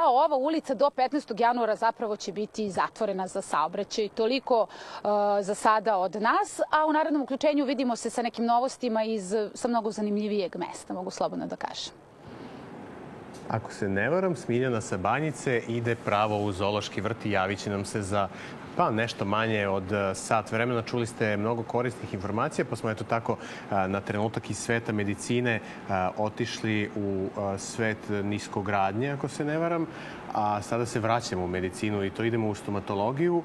ova ulica do 15. januara zapravo će biti zatvorena za saobraćaj. Toliko za sada od nas, a u narednom uključenju vidimo se sa nekim novostima sa mnogo zanimljivijeg mesta, mogu slobodno da kažem. Ako se ne varam, Smiljana sa Banjice ide pravo u zoološki vrt i javit će nam se za nešto manje od sat vremena. Čuli ste mnogo korisnih informacija, pa smo eto tako na trenutak iz sveta medicine otišli u svet niskogradnje, ako se ne varam, a sada se vraćamo u medicinu i to idemo u stomatologiju.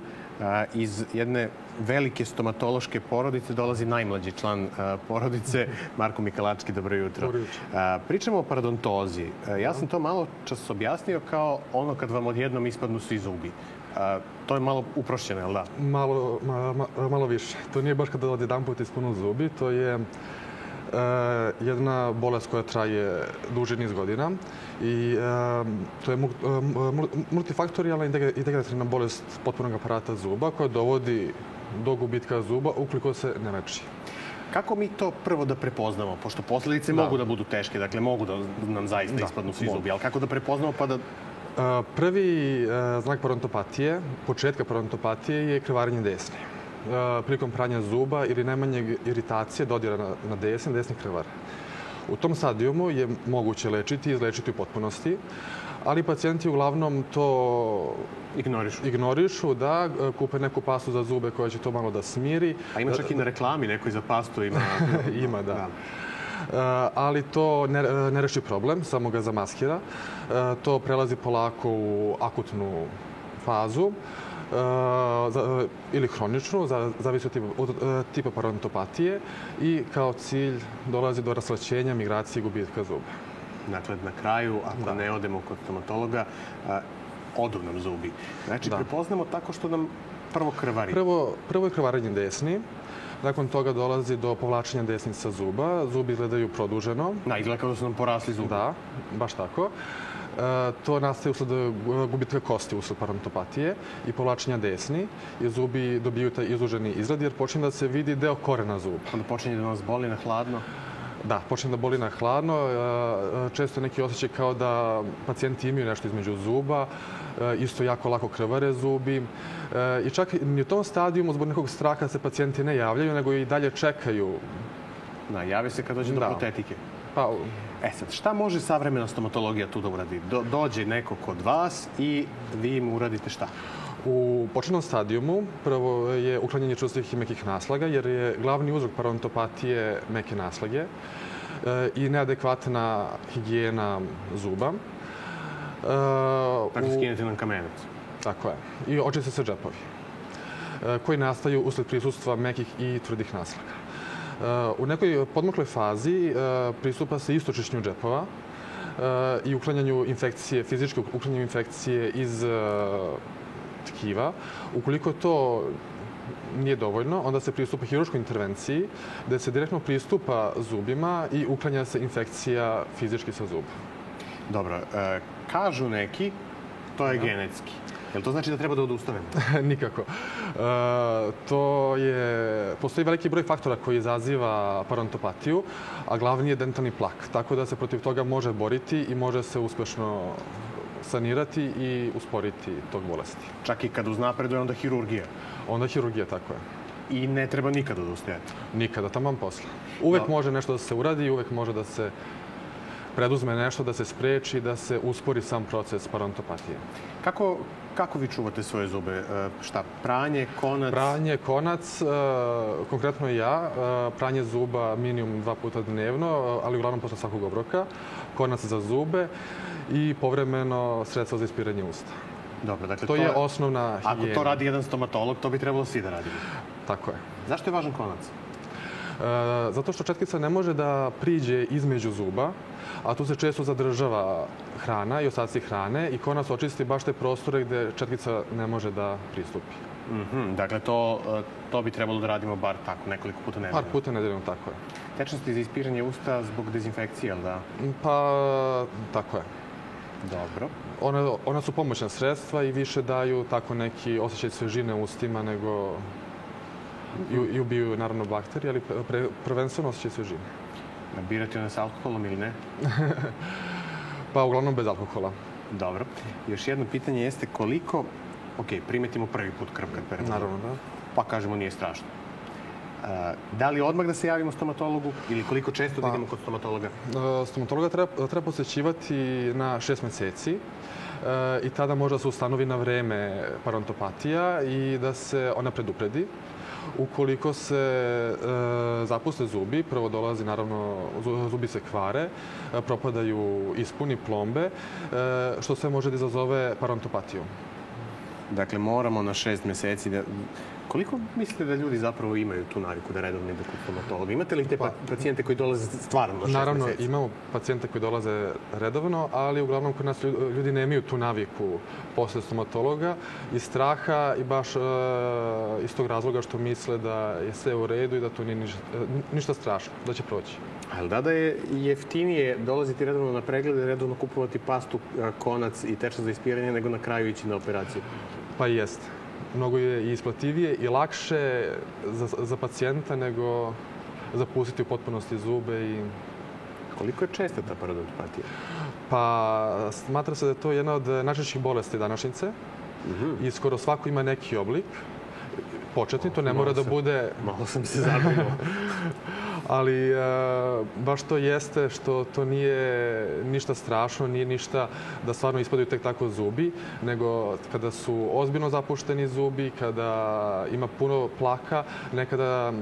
Iz jedne velike stomatološke porodice dolazi najmlađi član porodice, Marko Mikalački. Dobro jutro. Dobro jutro. Pričamo o parodontozi. Ja sam to malo čas objasnio kao ono kad vam odjednom ispadnu svi zubi. To je malo uprošćeno, jel da? Malo više. To nije baš kada odjedan put ispunu zubi. To je jedna bolest koja traje duži niz godina i to je multifaktorijalna integrativna bolest potpunog aparata zuba koja dovodi do gubitka zuba ukoliko se ne leči. Kako mi to prvo da prepoznamo? Pošto posledice mogu da budu teške, dakle mogu da nam zaista ispadnu svi zubi, ali kako da prepoznamo pa da... Prvi znak parodontopatije, početka parodontopatije je krvarenje desni. Prilikom pranja zuba ili najmanje iritacije dodira na desni krvar. U tom stadijumu je moguće lečiti i izlečiti u potpunosti, ali pacijenti uglavnom to ignorišu, da kupe neku pastu za zube koja će to malo da smiri. A ima čak i na reklami nekoj za pastu ima... Ima, da. Ali to ne reši problem, samo ga zamaskira. To prelazi polako u akutnu fazu ili hroničnu, zavisi od tipa parodontopatije i kao cilj dolazi do raslaćenja, migracije i gubitka zuba. Dakle, na kraju, ako ne odemo kod stomatologa, odu nam zubi. Znači, prepoznamo tako što nam prvo krvari. Prvo je krvarenje desni. Nakon toga dolazi do povlačenja desnica zuba. Zubi izgledaju produženo. Izgleda kao da su nam porasli zubi. Da, baš tako. To nastaje usled gubitka kosti usled parodontopatije i povlačenja desni. I zubi dobiju taj izluženi izgled jer počne da se vidi deo korena zuba. Onda počinje da nas boli na hladno? Da, počne da boli na hladno. Često neki osjećaj kao da pacijenti imaju nešto između zuba. Isto jako lako krvare zubi. I čak i u tom stadijumu zbog nekog straha se pacijenti ne javljaju, nego i dalje čekaju. Da, javi se kad dođe do protetike. Sad, šta može savremena stomatologija tu da uradi? Dođe neko kod vas i vi im uradite šta? U početnom stadijumu prvo je uklanjanje čvrstih i mekih naslaga, jer je glavni uzrok parodontopatije meke naslage i neadekvatna higijena zuba. Dakle, skinete nam kamenac. Tako je. I očiste se džepovi koji nastaju usled prisustva mekih i tvrdih naslaga. U nekoj podmokloj fazi pristupa se isto čišćenju džepova i uklanjanju infekcije, fizičke uklanjanju infekcije iz tkiva. Ukoliko to nije dovoljno, onda se pristupa hirurškoj intervenciji gde se direktno pristupa zubima i uklanja se infekcija fizički sa zuba. Dobro. Kažu neki, to je genetski. Jel to znači da treba da odustanemo? Nikako. Postoji veliki broj faktora koji izaziva parodontopatiju, a glavni je dentalni plak. Tako da se protiv toga može boriti i može se uspešno sanirati i usporiti tog bolesti. Čak i kad uznapreduje, onda hirurgija? Onda hirurgija, tako je. I ne treba nikada odustajati? Nikada, taman posla. Uvek može nešto da se uradi i uvek može da se preduzme nešto, da se spreči, da se uspori sam proces parodontopatije. Kako vi čuvate svoje zube? Šta? Pranje, konac? Pranje, konac, konkretno ja. Pranje zuba minimum 2 puta dnevno, ali uglavnom posle svakog obroka. Konac za zube i povremeno sredstvo za ispiranje usta. Dobro, dakle to je osnovna higijena. Ako to radi jedan stomatolog, to bi trebalo svi da radimo. Tako je. Zašto je važan konac? Zato što četkica ne može da priđe između zuba, a tu se često zadržava hrana i ostaci hrane i konac očisti baš te prostore gde četkica ne može da pristupi. Dakle, to bi trebalo da radimo bar tako, nekoliko puta nedeljno. Par puta nedeljno, tako je. Tečnosti za ispiranje usta zbog dezinfekcije, ali da? Pa, tako je. Dobro. Ona su pomoćna sredstva i više daju tako neki osjećaj svežine u ustima nego i ubiju naravno bakterije, ali prvenstveno osjećaj svežine. Birati one s alkoholom ili ne? Pa uglavnom bez alkohola. Dobro. Još jedno pitanje jeste koliko, primetimo prvi put krv kad peremo. Naravno, da. Pa kažemo nije strašno. Da li odmah da se javimo stomatologu ili koliko često da idemo kod stomatologa? Stomatologa treba posećivati na 6 meseci i tada može da se ustanovi na vreme parodontopatija i da se ona predupredi. Ukoliko se zapuste zubi, prvo dolazi, naravno, zubi se kvare, propadaju ispuni, plombe, što sve može da izazove parodontopatiju. Dakle, moramo na 6 meseci da... Koliko mislite da ljudi zapravo imaju tu naviku da redovno idu kod stomatologa? Imate li te pacijente koji dolaze stvarno na 6 meseci? Naravno, imamo pacijente koji dolaze redovno, ali uglavnom kod nas ljudi nemaju tu naviku posle stomatologa iz straha i baš iz tog razloga što misle da je sve u redu i da to nije ništa strašno, da će proći. Ali da je jeftinije dolaziti redovno na preglede, redovno kupovati pastu, konac i tečnost za ispiranje nego na kraju ići na operaciju? Pa i jeste. Mnogo je isplativije i lakše za pacijenta nego zapustiti u potpunosti zube. Koliko je česta ta parodontopatija? Pa smatra se da je to jedna od najčešćih bolesti današnjice i skoro svako ima neki oblik. Početni, to ne mora da bude... Malo sam se zabrinuo. Ali baš to jeste što to nije ništa strašno, nije ništa da stvarno ispadaju tek tako zubi, nego kada su ozbiljno zapušteni zubi, kada ima puno plaka, nekada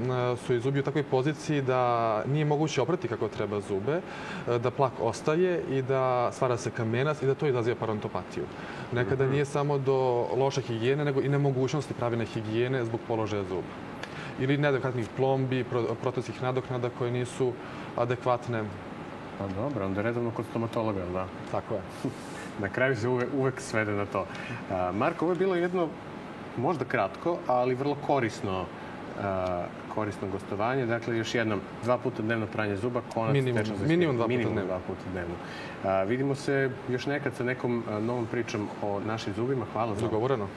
su i zubi u takvoj poziciji da nije moguće oprati kako treba zube, da plak ostaje i da stvara se kamenac i da to izaziva parodontopatiju. Nekada nije samo do loše higijene, nego i nemogućnosti pravilne higijene zbog položaja zuba. Ili neadekvatnih plombi, proteznih nadoknada koje nisu adekvatne. Pa dobro, onda redovno kod stomatologa, da? Tako je. Na kraju se uvek svede na to. Marko, ovo je bilo jedno možda kratko, ali vrlo korisno gostovanje. Dakle, još jednom, 2 puta dnevno pranje zuba, konac, minimum 2 puta dnevno. Vidimo se još nekad sa nekom novom pričom o našim zubima. Hvala za dogovoreno.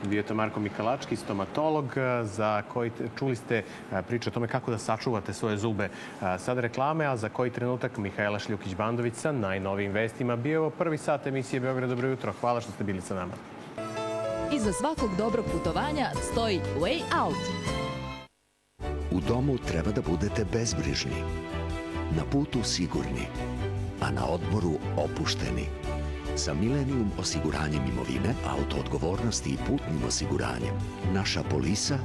Bio je to Marko Mikalački, stomatolog, za koji čuli ste priču o tome kako da sačuvate svoje zube. Sada reklame, a za koji trenutak Mihajla Šljukić-Bandović sa najnovijim vestima. Bio je ovo prvi sat emisije Beograd dobro jutro. Hvala što ste bili sa nama. Iza svakog dobrog putovanja stoji Way Out. U domu treba da budete bezbrižni, na putu sigurni, a na odmoru opušteni. Sa Millennium osiguranjem imovine, auto odgovornosti i putnim osiguranjem, naša polisa